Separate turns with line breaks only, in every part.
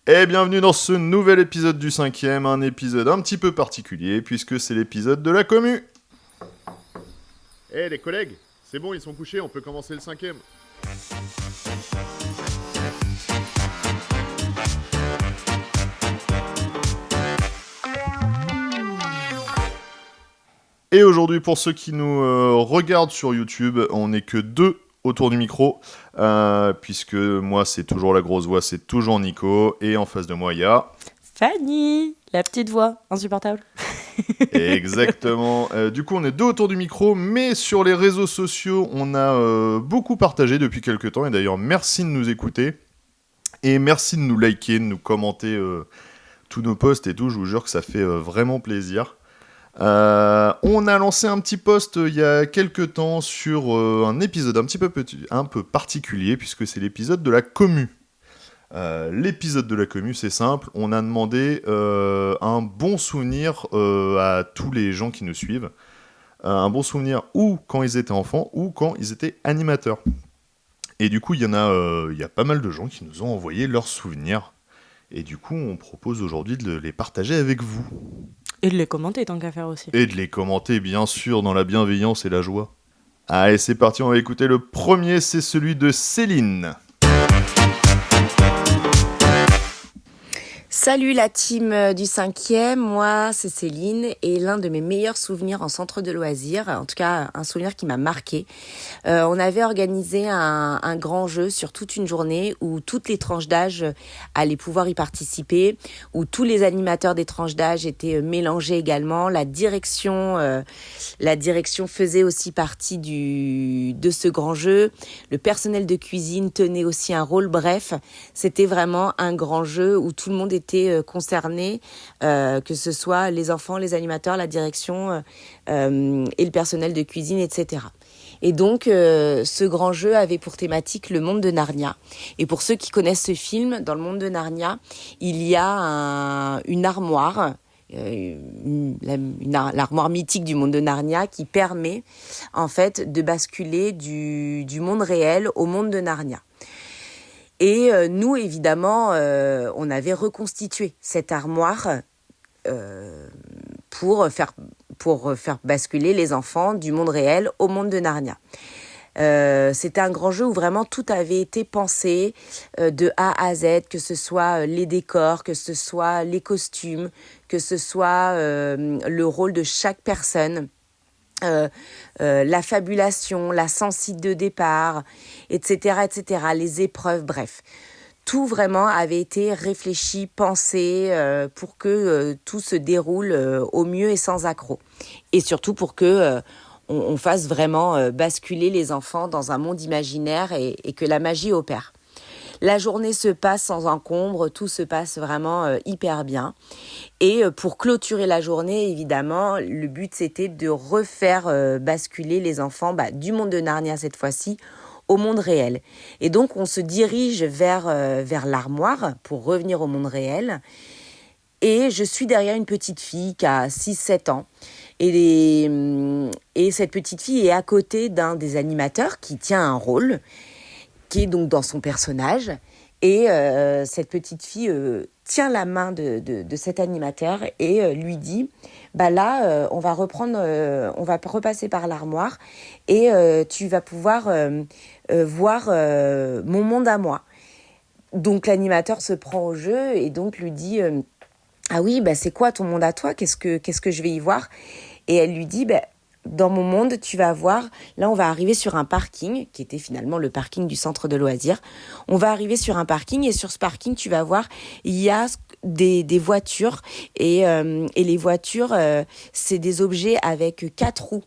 Et bienvenue dans ce nouvel épisode du 5e, un épisode un petit peu particulier puisque c'est l'épisode de la commu.
Les collègues, c'est bon, ils sont couchés, on peut commencer le 5e.
Et aujourd'hui, pour ceux qui nous regardent sur YouTube, on n'est que deux autour du micro, puisque moi c'est toujours la grosse voix, c'est toujours Nico, et en face de moi il y a...
Fanny, la petite voix, insupportable.
Exactement. Du coup, on est deux autour du micro, mais sur les réseaux sociaux, on a beaucoup partagé depuis quelques temps. Et d'ailleurs, merci de nous écouter. Et merci de nous liker, de nous commenter tous nos posts et tout. Je vous jure que ça fait vraiment plaisir. On a lancé un petit post il y a quelques temps sur un épisode un peu particulier, puisque c'est l'épisode de la commu. L'épisode de la commu, c'est simple, on a demandé un bon souvenir à tous les gens qui nous suivent. Un bon souvenir ou quand ils étaient enfants ou quand ils étaient animateurs. Et du coup, il y a pas mal de gens qui nous ont envoyé leurs souvenirs. Et du coup, on propose aujourd'hui de les partager avec vous.
Et de les commenter tant qu'à faire aussi.
Et de les commenter, bien sûr, dans la bienveillance et la joie. Allez, c'est parti, on va écouter le premier, c'est celui de Céline.
Salut la team du 5e, moi c'est Céline et l'un de mes meilleurs souvenirs en centre de loisirs, en tout cas un souvenir qui m'a marqué. On avait organisé un grand jeu sur toute une journée où toutes les tranches d'âge allaient pouvoir y participer, où tous les animateurs des tranches d'âge étaient mélangés également. La direction faisait aussi partie de ce grand jeu. Le personnel de cuisine tenait aussi un rôle. Bref, c'était vraiment un grand jeu où tout le monde était concernés, que ce soit les enfants, les animateurs, la direction et le personnel de cuisine, etc. Et donc, ce grand jeu avait pour thématique le monde de Narnia. Et pour ceux qui connaissent ce film, dans le monde de Narnia, il y a une armoire, l'armoire mythique du monde de Narnia qui permet en fait de basculer du monde réel au monde de Narnia. Et nous, évidemment, on avait reconstitué cette armoire pour faire basculer les enfants du monde réel au monde de Narnia. C'était un grand jeu où vraiment tout avait été pensé de A à Z, que ce soit les décors, que ce soit les costumes, que ce soit le rôle de chaque personne. La fabulation, la sensi de départ, etc., les épreuves, bref. Tout vraiment avait été réfléchi, pensé pour que tout se déroule au mieux et sans accroc. Et surtout pour que on fasse vraiment basculer les enfants dans un monde imaginaire et que la magie opère. La journée se passe sans encombre, tout se passe vraiment hyper bien. Et pour clôturer la journée, évidemment, le but c'était de refaire basculer les enfants du monde de Narnia cette fois-ci au monde réel. Et donc on se dirige vers l'armoire pour revenir au monde réel. Et je suis derrière une petite fille qui a 6-7 ans. Et cette petite fille est à côté d'un des animateurs qui tient un rôle, qui est donc dans son personnage. Et cette petite fille tient la main de cet animateur et lui dit on va repasser par l'armoire et tu vas pouvoir voir mon monde à moi. Donc l'animateur se prend au jeu et donc lui dit ah oui, c'est quoi ton monde à toi, qu'est-ce que je vais y voir? Et elle lui dit dans mon monde, tu vas voir, là on va arriver sur un parking, qui était finalement le parking du centre de loisirs. On va arriver sur un parking et sur ce parking, tu vas voir, il y a des voitures et les voitures, c'est des objets avec 4 roues.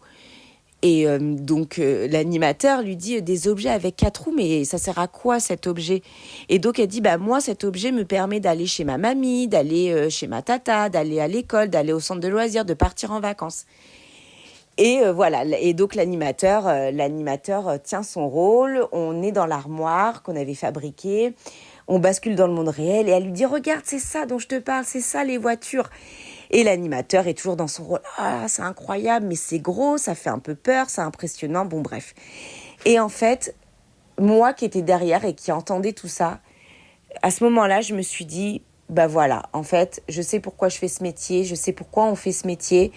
Et donc l'animateur lui dit des objets avec 4 roues, mais ça sert à quoi cet objet? Et donc elle dit moi cet objet me permet d'aller chez ma mamie, d'aller chez ma tata, d'aller à l'école, d'aller au centre de loisirs, de partir en vacances. Et voilà, et donc l'animateur tient son rôle, on est dans l'armoire qu'on avait fabriquée, on bascule dans le monde réel et elle lui dit regarde, c'est ça dont je te parle, c'est ça les voitures. Et l'animateur est toujours dans son rôle, c'est incroyable, mais c'est gros, ça fait un peu peur, c'est impressionnant, bon bref. Et en fait, moi qui étais derrière et qui entendais tout ça, À ce moment-là, je me suis dit, bah voilà, en fait, je sais pourquoi je fais ce métier, je sais pourquoi on fait ce métier.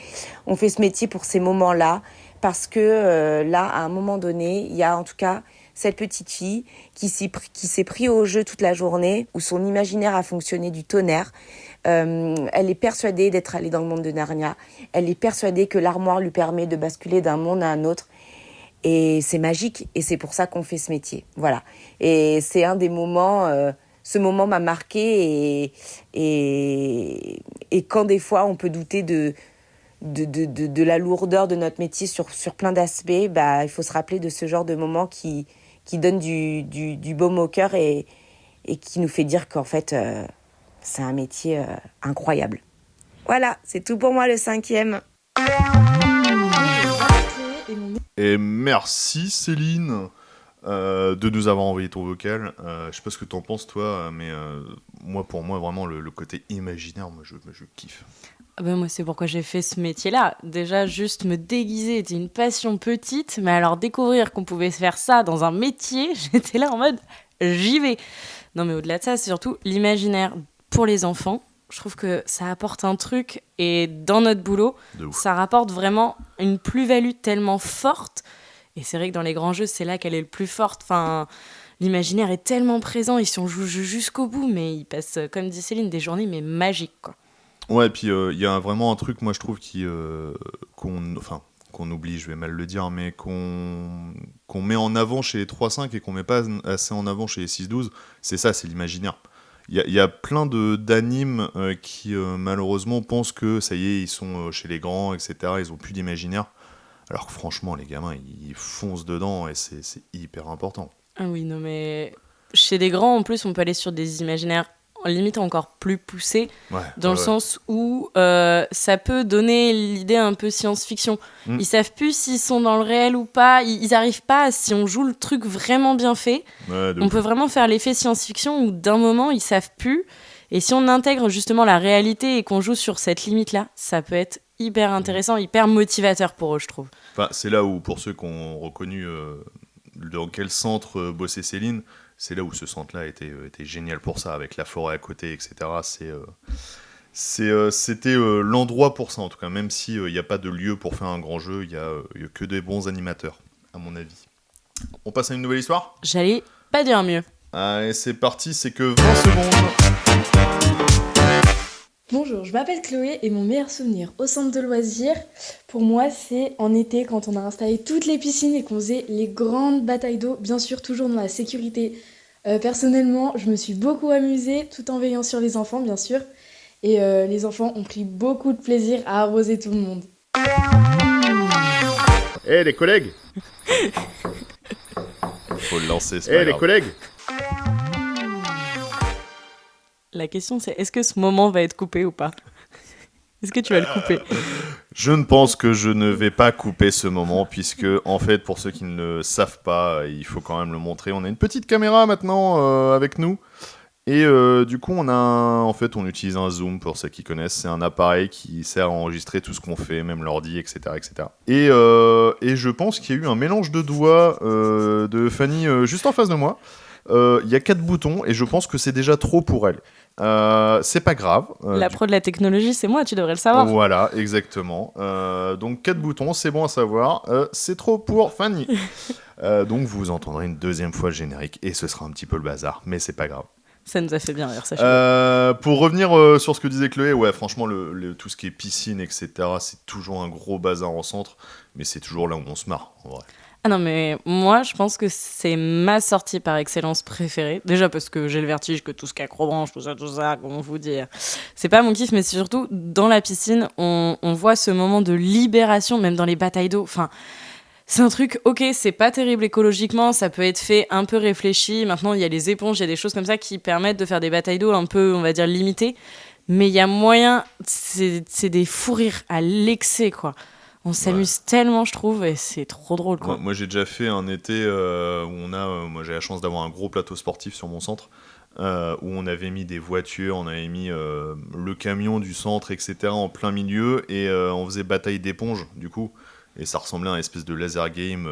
On fait ce métier pour ces moments-là, parce que là, à un moment donné, il y a en tout cas cette petite fille qui s'est pris au jeu toute la journée, où son imaginaire a fonctionné du tonnerre. Elle est persuadée d'être allée dans le monde de Narnia. Elle est persuadée que l'armoire lui permet de basculer d'un monde à un autre. Et c'est magique, et c'est pour ça qu'on fait ce métier. Voilà. Et c'est un des moments... ce moment m'a marqué et quand des fois on peut douter de la lourdeur de notre métier sur plein d'aspects, bah, il faut se rappeler de ce genre de moment qui donne du baume au cœur et qui nous fait dire qu'en fait, c'est un métier incroyable. Voilà, c'est tout pour moi le 5e.
Et merci Céline de nous avoir envoyé ton vocal. Je sais pas ce que t'en penses toi, mais pour moi vraiment le côté imaginaire, moi je kiffe.
Ah ben moi, c'est pourquoi j'ai fait ce métier-là. Déjà, juste me déguiser était une passion petite, mais alors découvrir qu'on pouvait faire ça dans un métier, j'étais là en mode j'y vais. Non, mais au-delà de ça, c'est surtout l'imaginaire pour les enfants. Je trouve que ça apporte un truc, et dans notre boulot, ça rapporte vraiment une plus-value tellement forte. Et c'est vrai que dans les grands jeux, c'est là qu'elle est le plus forte. Enfin, l'imaginaire est tellement présent, et si on joue jusqu'au bout, mais il passe, comme dit Céline, des journées mais magiques, quoi.
Ouais, et puis il y a vraiment un truc, moi je trouve, qu'on oublie, je vais mal le dire, mais qu'on met en avant chez les 3-5 et qu'on met pas assez en avant chez les 6-12, c'est ça, c'est l'imaginaire. Il y a plein d'animes qui malheureusement pensent que ça y est, ils sont chez les grands, etc., ils ont plus d'imaginaire, alors que franchement, les gamins, ils foncent dedans et c'est hyper important.
Ah oui, non mais chez les grands, en plus, on peut aller sur des imaginaires limite encore plus poussés, dans le sens où ça peut donner l'idée un peu science-fiction. Ils savent plus s'ils sont dans le réel ou pas, ils arrivent pas, si on joue le truc vraiment bien fait, on peut vraiment faire l'effet science-fiction où d'un moment, ils savent plus, et si on intègre justement la réalité et qu'on joue sur cette limite-là, ça peut être hyper intéressant, hyper motivateur pour eux, je trouve.
Enfin, c'est là où, pour ceux qui ont reconnu dans quel centre bossait Céline, c'est là où ce centre-là était génial pour ça, avec la forêt à côté, etc. C'était l'endroit pour ça, en tout cas, même s'il n'y a pas de lieu pour faire un grand jeu, il n'y a que des bons animateurs, à mon avis. On passe à une nouvelle histoire ?
J'allais pas dire mieux.
Allez, c'est parti, c'est que 20 secondes.
Bonjour, je m'appelle Chloé et mon meilleur souvenir au centre de loisirs, pour moi, c'est en été quand on a installé toutes les piscines et qu'on faisait les grandes batailles d'eau, bien sûr toujours dans la sécurité. Personnellement, je me suis beaucoup amusée tout en veillant sur les enfants, bien sûr, et les enfants ont pris beaucoup de plaisir à arroser tout le monde.
Eh les collègues,
Faut le lancer, c'est pas grave.
les collègues.
La question, c'est est-ce que ce moment va être coupé ou pas ? Est-ce que tu vas le couper ?
Je ne pense que je ne vais pas couper ce moment, puisque, en fait, pour ceux qui ne le savent pas, il faut quand même le montrer. On a une petite caméra maintenant avec nous. Et du coup, on utilise un zoom, pour ceux qui connaissent. C'est un appareil qui sert à enregistrer tout ce qu'on fait, même l'ordi, etc. etc. Et je pense qu'il y a eu un mélange de doigts de Fanny juste en face de moi. Il y a 4 boutons et je pense que c'est déjà trop pour elle. C'est pas grave.
La pro de la technologie, c'est moi, tu devrais le savoir.
Voilà, exactement. Donc 4 boutons, c'est bon à savoir. C'est trop pour Fanny. Donc vous entendrez une deuxième fois le générique et ce sera un petit peu le bazar, mais c'est pas grave.
Ça nous a fait bien rire, sachez-le.
Pour revenir sur ce que disait Chloé, ouais, franchement, tout ce qui est piscine, etc., c'est toujours un gros bazar en centre, mais c'est toujours là où on se marre, en vrai.
Ah non, mais moi, je pense que c'est ma sortie par excellence préférée. Déjà parce que j'ai le vertige, que tout ce qui est acrobranche, tout ça, comme on vous dit, c'est pas mon kiff, mais c'est surtout, dans la piscine, on voit ce moment de libération, même dans les batailles d'eau. Enfin, c'est un truc, ok, c'est pas terrible écologiquement, ça peut être fait un peu réfléchi. Maintenant, il y a les éponges, il y a des choses comme ça qui permettent de faire des batailles d'eau un peu, on va dire, limitées. Mais il y a moyen, c'est des fous rires à l'excès, quoi. On s'amuse tellement, je trouve, et c'est trop drôle, quoi.
Moi, j'ai déjà fait un été où moi, j'ai la chance d'avoir un gros plateau sportif sur mon centre, où on avait mis des voitures, on avait mis le camion du centre, etc., en plein milieu, et on faisait bataille d'éponges, du coup, et ça ressemblait à une espèce de laser game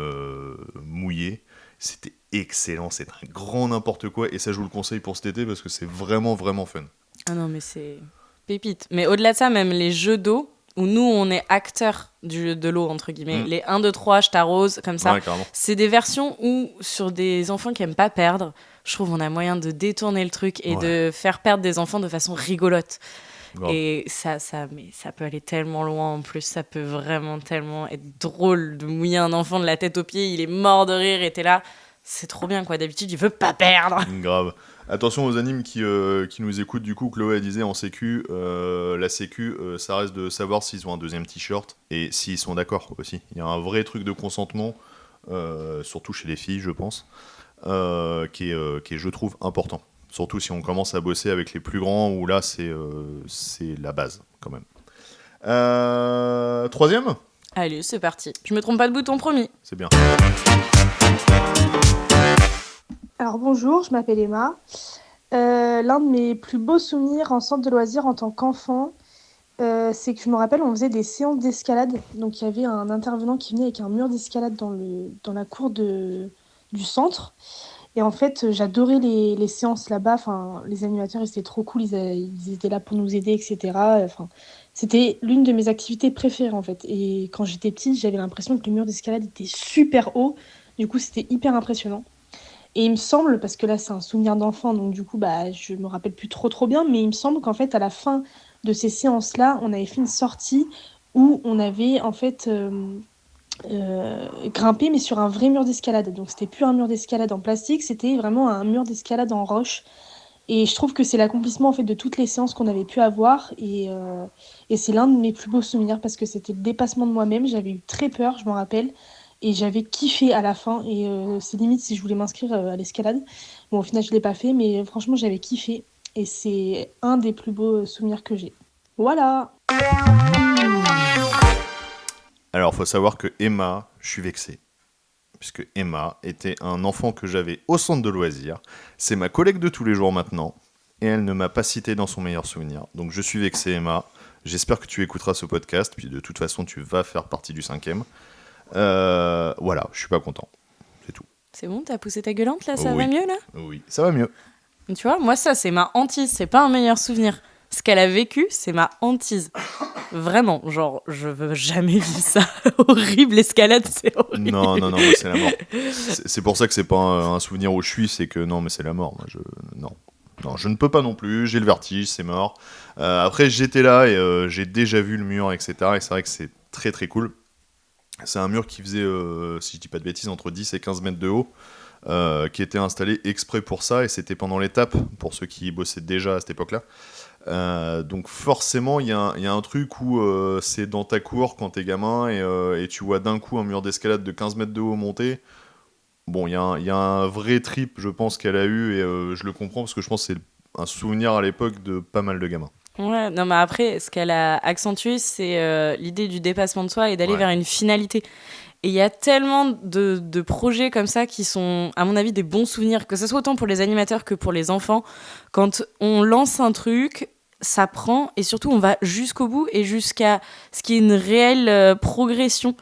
mouillé. C'était excellent, c'est un grand n'importe quoi, et ça je vous le conseille pour cet été parce que c'est vraiment vraiment fun.
Ah non, mais c'est pépite. Mais au-delà de ça, même les jeux d'eau, où nous, on est acteurs du jeu de l'eau, entre guillemets. Les 1, 2, 3, je t'arrose, comme ça.
Ouais, carrément.
C'est des versions où, sur des enfants qui aiment pas perdre, je trouve on a moyen de détourner le truc et de faire perdre des enfants de façon rigolote.
Grave.
Et mais ça peut aller tellement loin en plus, ça peut vraiment tellement être drôle de mouiller un enfant de la tête aux pieds, il est mort de rire et t'es là, c'est trop bien quoi, d'habitude il veut pas perdre.
Grave. Attention aux animes qui nous écoutent, du coup, Chloé disait en sécu, la sécu, ça reste de savoir s'ils ont un deuxième t-shirt et s'ils sont d'accord aussi. Il y a un vrai truc de consentement, surtout chez les filles, je pense, qui est, je trouve, important. Surtout si on commence à bosser avec les plus grands, où là, c'est la base, quand même. Troisième ?
Allez, c'est parti. Je me trompe pas de bouton, promis.
C'est bien.
Alors bonjour, je m'appelle Emma. L'un de mes plus beaux souvenirs en centre de loisirs en tant qu'enfant, c'est que je me rappelle, on faisait des séances d'escalade. Donc il y avait un intervenant qui venait avec un mur d'escalade dans la cour du centre. Et en fait, j'adorais les séances là-bas. Enfin, les animateurs, ils étaient trop cool. Ils étaient là pour nous aider, etc. Enfin, c'était l'une de mes activités préférées, en fait. Et quand j'étais petite, j'avais l'impression que le mur d'escalade était super haut. Du coup, c'était hyper impressionnant. Et il me semble, parce que là, c'est un souvenir d'enfant, donc du coup, bah, je me rappelle plus trop bien, mais il me semble qu'en fait, à la fin de ces séances-là, on avait fait une sortie où on avait, en fait... grimper mais sur un vrai mur d'escalade, donc c'était plus un mur d'escalade en plastique, c'était vraiment un mur d'escalade en roche, et je trouve que c'est l'accomplissement en fait de toutes les séances qu'on avait pu avoir, et c'est l'un de mes plus beaux souvenirs parce que c'était le dépassement de moi-même, j'avais eu très peur, je m'en rappelle, et j'avais kiffé à la fin, et c'est limite si je voulais m'inscrire à l'escalade. Bon, au final je l'ai pas fait, mais franchement j'avais kiffé, et c'est un des plus beaux souvenirs que j'ai. Voilà.
Alors, faut savoir que Emma, je suis vexé. Puisque Emma était un enfant que j'avais au centre de loisirs. C'est ma collègue de tous les jours maintenant. Et elle ne m'a pas cité dans son meilleur souvenir. Donc je suis vexé, Emma. J'espère que tu écouteras ce podcast. Puis de toute façon, tu vas faire partie du 5e. Voilà, je suis pas content. C'est tout.
C'est bon, t'as poussé ta gueulante là, ça
Oui.
va mieux là?
Oui, ça va mieux.
Tu vois, moi ça c'est ma hantise, c'est pas un meilleur souvenir. Ce qu'elle a vécu, c'est ma hantise. Vraiment, genre, je veux jamais vivre ça. Horrible, l'escalade, c'est horrible.
Non, moi, c'est la mort. C'est pour ça que c'est pas un souvenir où je suis, c'est que non, mais c'est la mort. Moi, non, je ne peux pas non plus, j'ai le vertige, c'est mort. Après, j'étais là et j'ai déjà vu le mur, etc. Et c'est vrai que c'est très très cool. C'est un mur qui faisait, si je dis pas de bêtises, entre 10 et 15 mètres de haut, qui était installé exprès pour ça, et c'était pendant l'étape, pour ceux qui bossaient déjà à cette époque-là. Donc forcément il y a un truc où c'est dans ta cour quand t'es gamin et tu vois d'un coup un mur d'escalade de 15 mètres de haut monter. Bon, il y a un vrai trip, je pense, qu'elle a eu, et je le comprends parce que je pense que c'est un souvenir à l'époque de pas mal de gamins.
Ouais, non mais après, ce qu'elle a accentué, c'est l'idée du dépassement de soi et d'aller vers une finalité. Et il y a tellement de projets comme ça qui sont, à mon avis, des bons souvenirs, que ce soit autant pour les animateurs que pour les enfants. Quand on lance un truc, ça prend, et surtout on va jusqu'au bout et jusqu'à ce qu'il y ait une réelle progression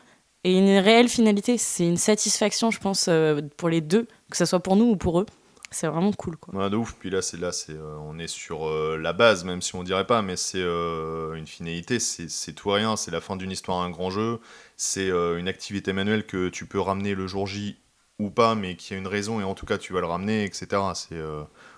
et une réelle finalité. C'est une satisfaction, je pense, pour les deux, que ce soit pour nous ou pour eux. C'est vraiment cool, quoi.
Ouais, de ouf. Puis là, on est sur la base, même si on dirait pas, mais c'est une finalité, c'est tout ou rien, c'est la fin d'une histoire, un grand jeu, c'est une activité manuelle que tu peux ramener le jour J ou pas, mais qui a une raison, et en tout cas tu vas le ramener, etc.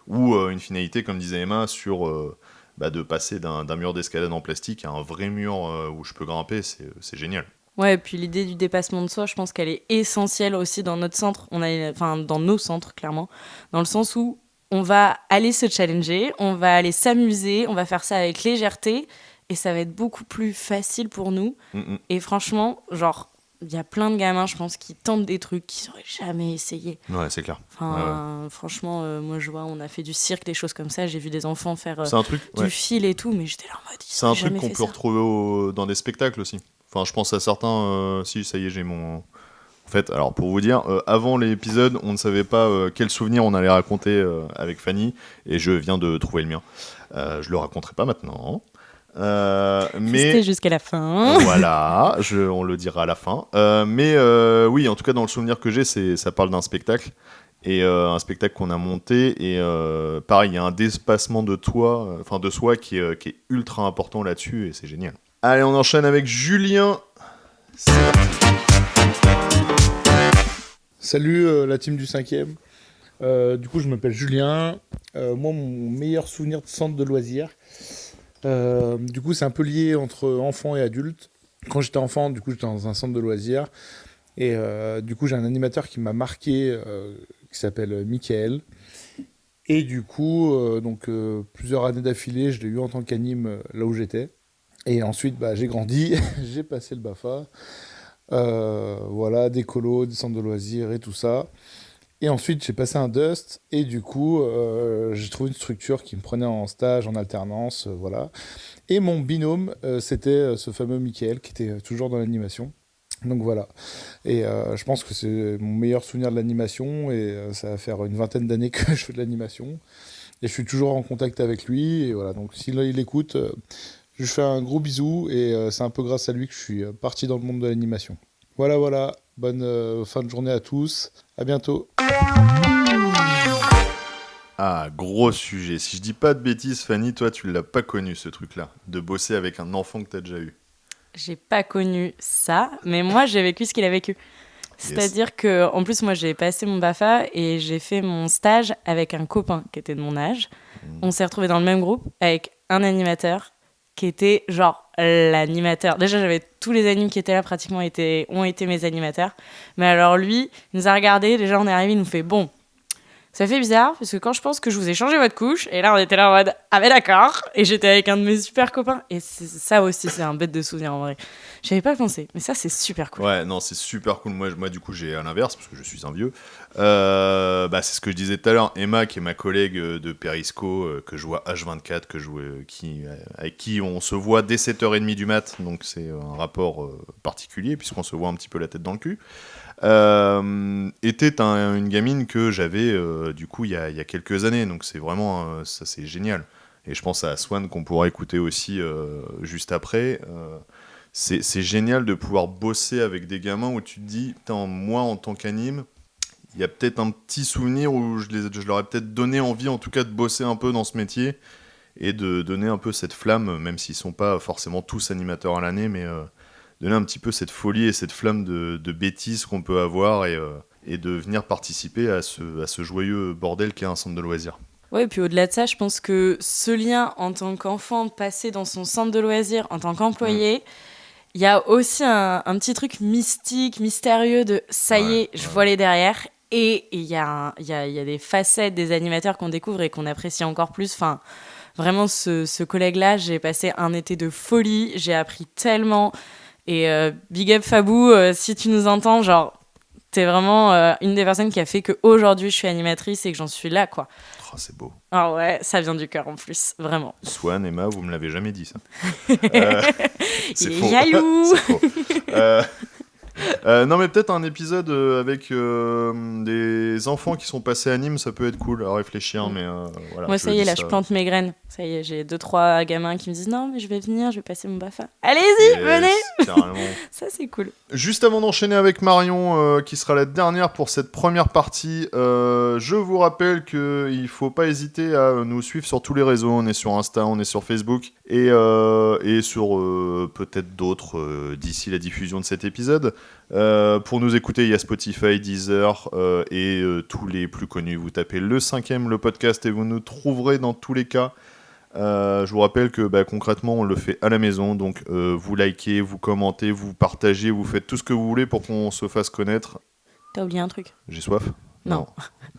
Ou une finalité, comme disait Emma, sur de passer d'un mur d'escalade en plastique à un vrai mur où je peux grimper, c'est génial.
Ouais, et puis l'idée du dépassement de soi, je pense qu'elle est essentielle aussi dans notre centre, dans nos centres, clairement, dans le sens où on va aller se challenger, on va aller s'amuser, on va faire ça avec légèreté, et ça va être beaucoup plus facile pour nous. Et franchement, genre, il y a plein de gamins, je pense, qui tentent des trucs qu'ils n'auraient jamais essayé.
Ouais, c'est clair.
Franchement, moi, je vois, on a fait du cirque, des choses comme ça, j'ai vu des enfants faire
c'est un truc,
du fil et tout, mais j'étais là en mode,
c'est un truc qu'on peut retrouver dans des spectacles aussi. Enfin, je pense à certains... si, ça y est, j'ai mon... En fait, alors, pour vous dire, avant l'épisode, on ne savait pas quel souvenir on allait raconter avec Fanny, et je viens de trouver le mien. Je le raconterai pas maintenant, Mais
C'était jusqu'à la fin.
voilà, on le dira à la fin. Oui, en tout cas, dans le souvenir que j'ai, ça parle d'un spectacle. Et un spectacle qu'on a monté. Et pareil, il y a un dépassement de soi qui est ultra important là-dessus. Et c'est génial. Allez, on enchaîne avec Julien. C'est parti.
Salut la team du 5e. Du coup, je m'appelle Julien. Moi, mon meilleur souvenir de centre de loisirs, du coup, c'est un peu lié entre enfants et adultes. Quand j'étais enfant, du coup, j'étais dans un centre de loisirs. Et du coup, j'ai un animateur qui m'a marqué, qui s'appelle Michael. Et du coup, plusieurs années d'affilée, je l'ai eu en tant qu'anime là où j'étais. Et ensuite, j'ai grandi, j'ai passé le BAFA. Voilà, des colos, des centres de loisirs et tout ça. Et ensuite, j'ai passé un Dust et du coup, j'ai trouvé une structure qui me prenait en stage, en alternance, voilà. Et mon binôme, c'était ce fameux Michael qui était toujours dans l'animation. Donc voilà. Et je pense que c'est mon meilleur souvenir de l'animation et ça va faire une vingtaine d'années que je fais de l'animation. Et je suis toujours en contact avec lui. Et voilà, donc s'il écoute, je lui fais un gros bisou et c'est un peu grâce à lui que je suis parti dans le monde de l'animation. Voilà. Bonne fin de journée à tous. À bientôt.
Ah, gros sujet. Si je dis pas de bêtises, Fanny, toi, tu l'as pas connu, ce truc-là, de bosser avec un enfant que t'as déjà eu.
J'ai pas connu ça, mais moi, j'ai vécu ce qu'il a vécu. C'est-à-dire que, en plus, moi, j'ai passé mon BAFA et j'ai fait mon stage avec un copain qui était de mon âge. On s'est retrouvés dans le même groupe avec un animateur qui était genre l'animateur. Déjà, j'avais tous les animes qui étaient là pratiquement ont été mes animateurs. Mais alors lui, il nous a regardés. Déjà, on est arrivé, il nous fait bon. Ça fait bizarre parce que quand je pense que je vous ai changé votre couche, et là on était là en mode ah ben d'accord, et j'étais avec un de mes super copains, et ça aussi c'est un bête de souvenir en vrai. J'avais pas pensé, mais ça c'est super cool.
Ouais, non, c'est super cool. Moi du coup, j'ai à l'inverse parce que je suis un vieux. C'est ce que je disais tout à l'heure. Emma, qui est ma collègue de Perisco, que je vois H24, avec qui on se voit dès 7h30 du mat, donc c'est un rapport particulier puisqu'on se voit un petit peu la tête dans le cul. Était une gamine que j'avais du coup il y a quelques années, donc c'est vraiment ça, c'est génial. Et je pense à Swan qu'on pourra écouter aussi juste après. C'est génial de pouvoir bosser avec des gamins où tu te dis putain, moi en tant qu'anime, il y a peut-être un petit souvenir où je leur ai peut-être donné envie en tout cas de bosser un peu dans ce métier et de donner un peu cette flamme, même s'ils sont pas forcément tous animateurs à l'année, mais donner un petit peu cette folie et cette flamme de bêtises qu'on peut avoir et de venir participer à ce joyeux bordel qu'est un centre de loisirs.
Ouais, et puis au-delà de ça, je pense que ce lien en tant qu'enfant passé dans son centre de loisirs, en tant qu'employé, il y a aussi un petit truc mystique, mystérieux de ça y est, je vois les derrière. Et il y a des facettes des animateurs qu'on découvre et qu'on apprécie encore plus. Enfin, vraiment, ce collègue-là, j'ai passé un été de folie, j'ai appris tellement. Et big up Fabou, si tu nous entends, genre, t'es vraiment une des personnes qui a fait qu'aujourd'hui je suis animatrice et que j'en suis là, quoi.
Oh, c'est beau.
Ah ouais, ça vient du cœur en plus, vraiment.
Swan, Emma, vous me l'avez jamais dit ça.
C'est faux. Jaloux.
C'est faux. Non, mais peut-être un épisode avec des enfants qui sont passés à Nîmes, ça peut être cool à réfléchir, mais voilà.
Moi, ça y est, là, je plante mes graines. Ça y est, j'ai 2-3 gamins qui me disent non, mais je vais venir, je vais passer mon BAFA. Allez-y, venez.
Carrément.
Ça, c'est cool.
Juste avant d'enchaîner avec Marion, qui sera la dernière pour cette première partie, je vous rappelle qu'il ne faut pas hésiter à nous suivre sur tous les réseaux. On est sur Insta, on est sur Facebook et sur peut-être d'autres d'ici la diffusion de cet épisode. Pour nous écouter, il y a Spotify, Deezer et tous les plus connus. Vous tapez le 5e, le podcast, et vous nous trouverez dans tous les cas. Je vous rappelle que concrètement on le fait à la maison, donc vous likez, vous commentez, vous partagez, vous faites tout ce que vous voulez pour qu'on se fasse connaître.
T'as oublié un truc?
J'ai soif?
Non.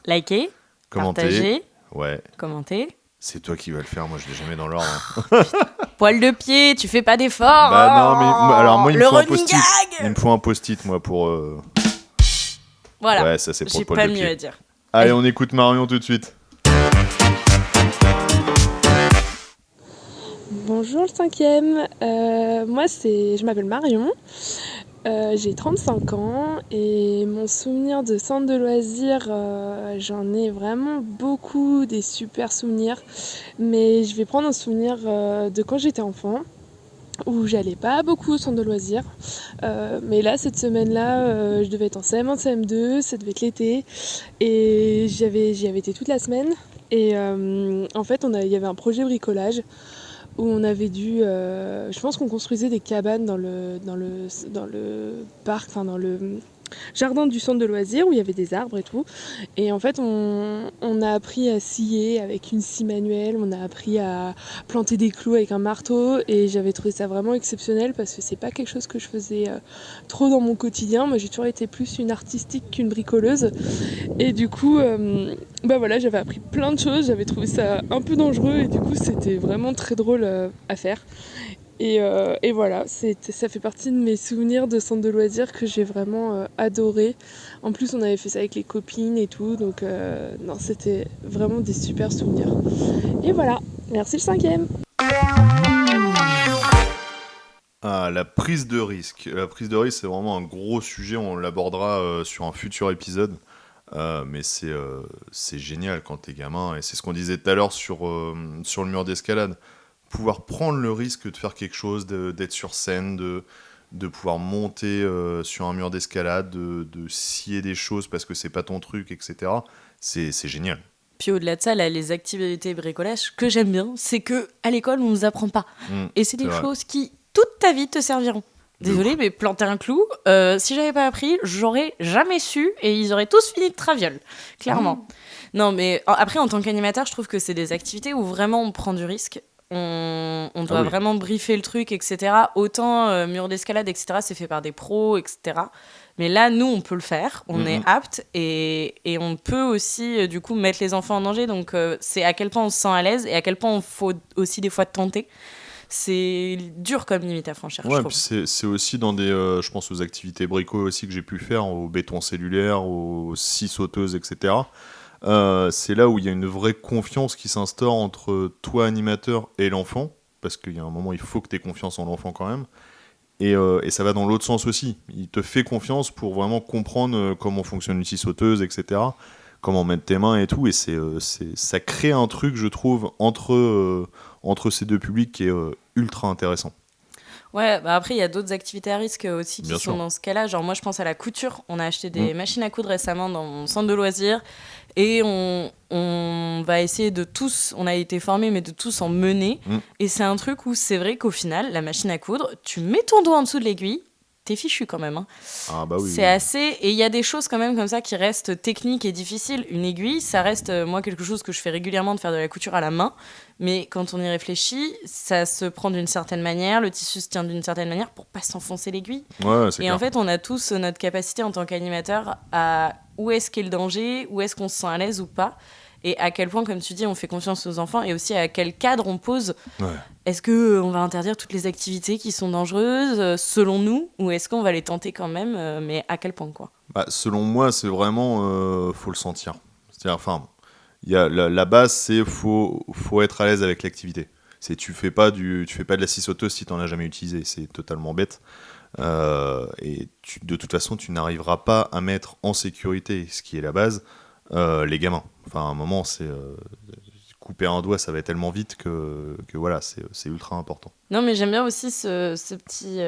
Likez,
commenter,
partagez,
ouais.
Commenter.
C'est toi qui vas le faire, moi je l'ai jamais dans l'ordre.
Poil de pied, tu fais pas d'effort.
Non, mais alors moi il me faut un post-it.
Gag.
Il me faut un post-it moi pour.
Voilà.
Ouais, ça c'est pour
j'ai
le poil
pas
de pied.
mieux à dire.
Allez, on écoute Marion tout de suite.
Bonjour le 5e, je m'appelle Marion J'ai 35 ans et mon souvenir de centre de loisirs, j'en ai vraiment beaucoup, des super souvenirs. Mais je vais prendre un souvenir de quand j'étais enfant, où j'allais pas beaucoup au centre de loisirs. Mais là, cette semaine-là, je devais être en CM1, CM2, ça devait être l'été. Et j'y avais été toute la semaine. Et en fait, il y avait un projet bricolage où on avait dû, je pense qu'on construisait des cabanes dans le parc, enfin dans le jardin du centre de loisirs où il y avait des arbres et tout. Et en fait, on a appris à scier avec une scie manuelle, on a appris à planter des clous avec un marteau et j'avais trouvé ça vraiment exceptionnel parce que c'est pas quelque chose que je faisais trop dans mon quotidien. Moi, j'ai toujours été plus une artistique qu'une bricoleuse. Et du coup, voilà, j'avais appris plein de choses, j'avais trouvé ça un peu dangereux et du coup, c'était vraiment très drôle à faire. Et voilà, ça fait partie de mes souvenirs de centre de loisirs que j'ai vraiment adoré. En plus, on avait fait ça avec les copines et tout, donc non, c'était vraiment des super souvenirs. Et voilà, merci le 5e.
Ah, la prise de risque. La prise de risque, c'est vraiment un gros sujet, on l'abordera sur un futur épisode. Mais c'est génial quand t'es gamin, et c'est ce qu'on disait tout à l'heure sur le mur d'escalade. Pouvoir prendre le risque de faire quelque chose, d'être sur scène, de pouvoir monter sur un mur d'escalade, de scier des choses parce que c'est pas ton truc, etc. C'est génial.
Puis au-delà de ça, là, les activités bricolage que j'aime bien, c'est que à l'école, on nous apprend pas. Et c'est des choses qui, toute ta vie, te serviront. Désolée, mais planter un clou, si j'avais pas appris, j'aurais jamais su et ils auraient tous fini de traviole, clairement. Non, mais après, en tant qu'animateur, je trouve que c'est des activités où vraiment on prend du risque. On doit vraiment briefer le truc, etc. Autant mur d'escalade, etc., c'est fait par des pros, etc. Mais là, nous, on peut le faire, on est apte et on peut aussi, du coup, mettre les enfants en danger. Donc, c'est à quel point on se sent à l'aise et à quel point il faut aussi des fois tenter. C'est dur comme limite à franchir, je trouve.
C'est aussi dans des, je pense aux activités brico aussi que j'ai pu faire, au béton cellulaire, aux scies sauteuses, etc. C'est là où il y a une vraie confiance qui s'instaure entre toi, animateur, et l'enfant, parce qu'il y a un moment, il faut que tu aies confiance en l'enfant quand même. Et ça va dans l'autre sens aussi. Il te fait confiance pour vraiment comprendre comment fonctionne une scie sauteuse, etc. Comment mettre tes mains et tout. Et ça crée un truc, je trouve, entre ces deux publics qui est ultra intéressant.
Ouais, bah après, il y a d'autres activités à risque aussi qui
Bien
sont
sûr.
dans ce cas-là. Genre, moi, je pense à la couture. On a acheté des machines à coudre récemment dans mon centre de loisirs. Et on va essayer de tous, on a été formés, mais de tous en mener. Et c'est un truc où c'est vrai qu'au final, la machine à coudre, tu mets ton doigt en dessous de l'aiguille, t'es fichu quand même. Hein.
Ah bah oui.
C'est assez... Et il y a des choses quand même comme ça qui restent techniques et difficiles. Une aiguille, ça reste, moi, quelque chose que je fais régulièrement, de faire de la couture à la main. Mais quand on y réfléchit, ça se prend d'une certaine manière, le tissu se tient d'une certaine manière pour pas s'enfoncer l'aiguille.
Ouais, c'est
Et
clair.
en fait, on a tous notre capacité en tant qu'animateur à où est-ce qu'est le danger, où est-ce qu'on se sent à l'aise ou pas. Et à quel point, comme tu dis, on fait confiance aux enfants et aussi à quel cadre on pose.
Ouais.
Est-ce qu'on va interdire toutes les activités qui sont dangereuses, selon nous, ou est-ce qu'on va les tenter quand même, mais à quel point, quoi?
Bah, selon moi, c'est vraiment, faut le sentir. C'est-à-dire, enfin, il y a la base, c'est faut être à l'aise avec l'activité. Tu fais pas de la scie sauteuse si t'en as jamais utilisé, c'est totalement bête. Et de toute façon, tu n'arriveras pas à mettre en sécurité, ce qui est la base, les gamins. Enfin, à un moment, c'est couper un doigt, ça va tellement vite que voilà, c'est ultra important.
Non, mais j'aime bien aussi ce petit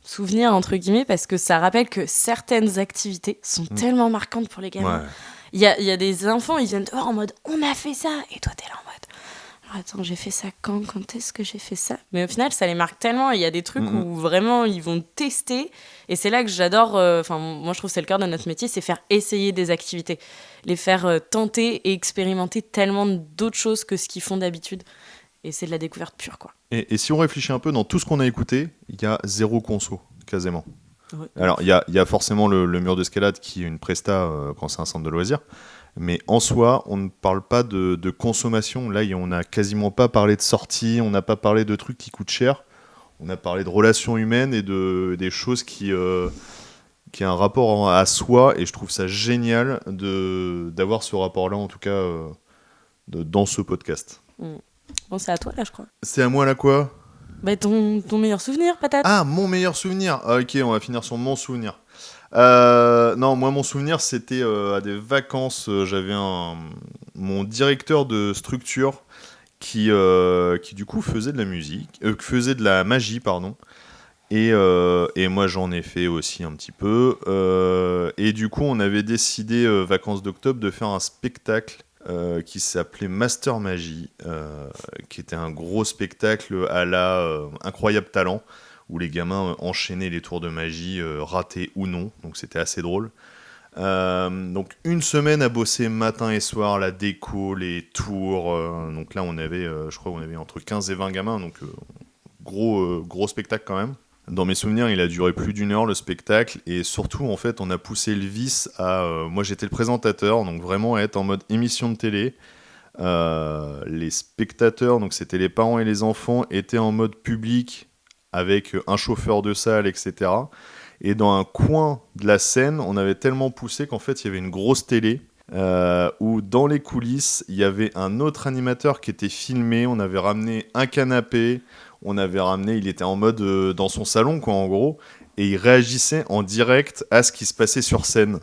souvenir, entre guillemets, parce que ça rappelle que certaines activités sont tellement marquantes pour les gamins.
Ouais.
Il y a des enfants, ils viennent te voir en mode « on a fait ça !» et toi, t'es là en mode « alors attends, j'ai fait ça quand est-ce que j'ai fait ça ?» Mais au final, ça les marque tellement, il y a des trucs où vraiment, ils vont tester, et c'est là que j'adore, moi je trouve que c'est le cœur de notre métier, c'est faire essayer des activités, les faire tenter et expérimenter tellement d'autres choses que ce qu'ils font d'habitude, et c'est de la découverte pure, quoi.
Et si on réfléchit un peu, dans tout ce qu'on a écouté, il y a 0 conso, quasiment.
Ouais.
Alors, il y a forcément le mur d'escalade qui est une presta quand c'est un centre de loisirs. Mais en soi, on ne parle pas de consommation. Là, on n'a quasiment pas parlé de sortie, on n'a pas parlé de trucs qui coûtent cher. On a parlé de relations humaines et des choses qui ont un rapport à soi. Et je trouve ça génial d'avoir ce rapport-là, en tout cas, dans ce podcast.
Bon, c'est à toi, là, je crois.
C'est à moi, là, quoi ?
Bah, ton meilleur souvenir, patate.
Ah, mon meilleur souvenir. Ah, ok, on va finir sur mon souvenir. Non, moi, mon souvenir, c'était à des vacances. J'avais mon directeur de structure qui du coup faisait de la musique, faisait de la magie, pardon. Et moi, j'en ai fait aussi un petit peu. Et du coup, on avait décidé, vacances d'octobre, de faire un spectacle qui s'appelait Master Magie, qui était un gros spectacle à la Incroyable Talent, où les gamins enchaînaient les tours de magie, ratés ou non. Donc c'était assez drôle. Donc une semaine à bosser matin et soir, la déco, les tours. Donc là, on avait, je crois qu'on avait entre 15 et 20 gamins, donc gros spectacle quand même. Dans mes souvenirs, il a duré plus d'1 heure le spectacle, et surtout en fait on a poussé le vice à... moi j'étais le présentateur, donc vraiment être en mode émission de télé. Les spectateurs, donc c'était les parents et les enfants, étaient en mode public avec un chauffeur de salle, etc. Et dans un coin de la scène, on avait tellement poussé qu'en fait il y avait une grosse télé où dans les coulisses il y avait un autre animateur qui était filmé. On avait ramené un canapé. Il était en mode dans son salon, quoi, en gros, et il réagissait en direct à ce qui se passait sur scène.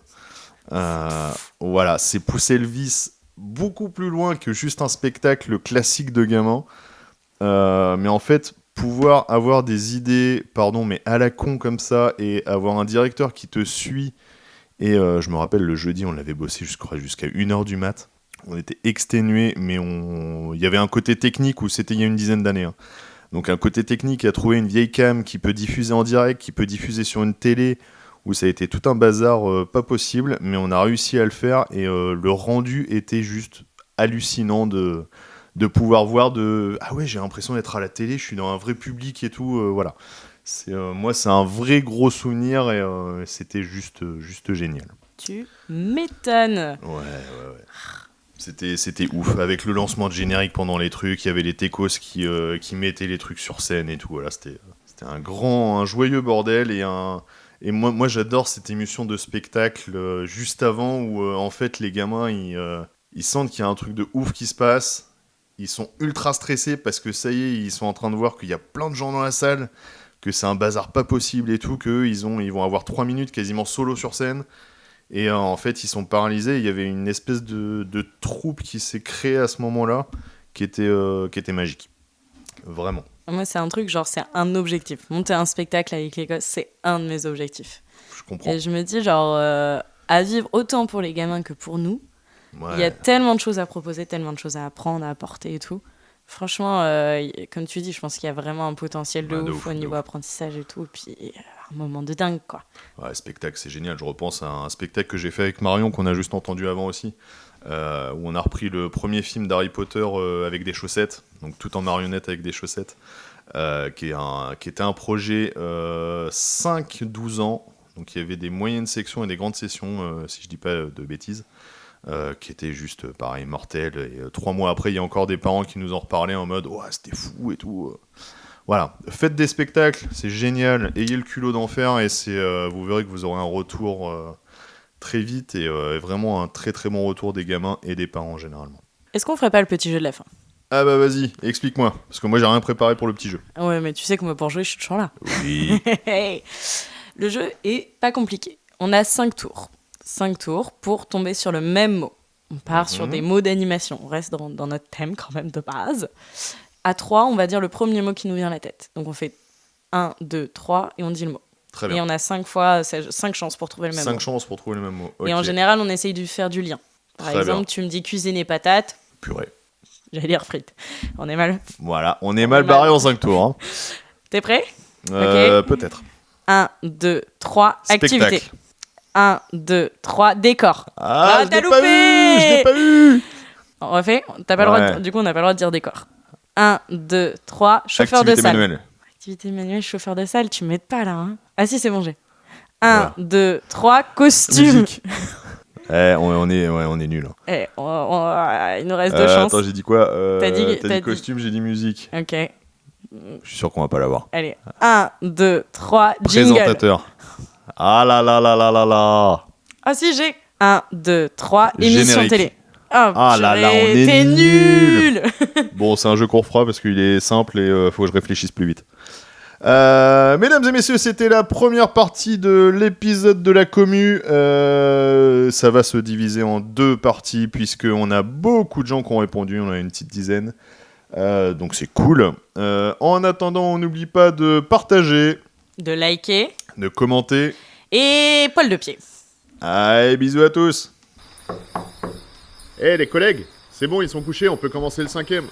Voilà, c'est pousser le vice beaucoup plus loin que juste un spectacle classique de gamin. Mais en fait, pouvoir avoir des idées, mais à la con comme ça, et avoir un directeur qui te suit. Et je me rappelle, le jeudi, on l'avait bossé jusqu'à 1h du mat. On était exténués, mais il y avait un côté technique où c'était il y a une dizaine d'années, hein. Donc un côté technique à trouver une vieille cam qui peut diffuser en direct, qui peut diffuser sur une télé, où ça a été tout un bazar pas possible, mais on a réussi à le faire, et le rendu était juste hallucinant de pouvoir voir ah ouais, j'ai l'impression d'être à la télé, je suis dans un vrai public et tout, voilà. Moi c'est un vrai gros souvenir, et c'était juste génial.
Tu m'étonnes.
Ouais. C'était ouf, avec le lancement de générique pendant les trucs, il y avait les techos qui mettaient les trucs sur scène et tout, voilà, c'était un joyeux bordel, et moi j'adore cette émission de spectacle juste avant où en fait les gamins ils sentent qu'il y a un truc de ouf qui se passe, ils sont ultra stressés parce que ça y est, ils sont en train de voir qu'il y a plein de gens dans la salle, que c'est un bazar pas possible et tout, ils vont avoir 3 minutes quasiment solo sur scène. Et en fait, ils sont paralysés. Il y avait une espèce de troupe qui s'est créée à ce moment-là, qui était magique. Vraiment.
Moi, c'est un truc, genre, c'est un objectif. Monter un spectacle avec les gosses, c'est un de mes objectifs.
Je comprends.
Et je me dis, genre, à vivre autant pour les gamins que pour nous,
ouais.
Il y a tellement de choses à proposer, tellement de choses à apprendre, à apporter et tout. Franchement, comme tu dis, je pense qu'il y a vraiment un potentiel de ouf au niveau apprentissage et tout. Puis un moment de dingue, quoi.
Ouais, spectacle, c'est génial. Je repense à un spectacle que j'ai fait avec Marion, qu'on a juste entendu avant aussi, où on a repris le premier film d'Harry Potter avec des chaussettes, donc tout en marionnette avec des chaussettes, qui était un projet 5-12 ans. Donc il y avait des moyennes sections et des grandes sessions, si je dis pas de bêtises. Qui était juste pareil mortel, et 3 mois après il y a encore des parents qui nous en reparlaient en mode ouais, c'était fou et tout. Voilà, faites des spectacles, c'est génial, ayez le culot d'en faire, et vous verrez que vous aurez un retour très vite, et vraiment un très très bon retour des gamins et des parents généralement.
Est-ce qu'on ferait pas le petit jeu de la fin ?
Ah bah vas-y, explique-moi, parce que moi j'ai rien préparé pour le petit jeu.
Ouais, mais tu sais que moi pour jouer je suis toujours là.
Oui.
Le jeu est pas compliqué, on a 5 tours. 5 tours pour tomber sur le même mot. On part sur des mots d'animation. On reste dans notre thème quand même de base. À 3, on va dire le premier mot qui nous vient à la tête. Donc on fait 1, 2, 3 et on dit le mot.
Très bien.
Et on a 5 chances pour trouver le même mot.
5 chances pour trouver le même mot. Okay.
Et en général, on essaye de faire du lien. Par exemple, tu me dis cuisiner patates.
Purée.
J'allais dire frites. On est mal.
Voilà, on est mal barré en 5 tours. Hein.
T'es prêt ?
Okay. Peut-être.
1, 2, 3,
spectacle.
Activité. 1, 2, 3, décor.
Ah,
t'as loupé!
Je l'ai pas eu.
On refait. T'as pas le droit du coup, on n'a pas le droit de dire décor. 1, 2, 3, chauffeur
activité
de salle.
Manuelle.
Activité manuelle, chauffeur de salle, tu m'aides pas là. Hein. Ah si, c'est bon, j'ai. 1, 2, 3, costume.
Musique. On est nuls. Hein.
Il nous reste 2 chances.
Attends, j'ai dit quoi
T'as dit
costume, j'ai dit musique.
Ok.
Je suis sûr qu'on va pas l'avoir.
Allez, 1, 2, 3, jingle.
Présentateur. Ah là là là là là là.
Ah si, j'ai. 1, 2, 3, émission
générique.
télé.
Ah là là, on est
t'es
nuls.
nul.
Bon, c'est un jeu qu'on refera parce qu'il est simple et faut que je réfléchisse plus vite. Mesdames et messieurs, c'était la première partie de l'épisode de la commu. Ça va se diviser en 2 parties puisqu'on a beaucoup de gens qui ont répondu, on a une petite dizaine. Donc c'est cool. En attendant, on n'oublie pas de partager,
De liker.
de commenter.
Et poil de pied.
Allez, bisous à tous.
Eh les collègues, c'est bon, ils sont couchés, on peut commencer le 5e.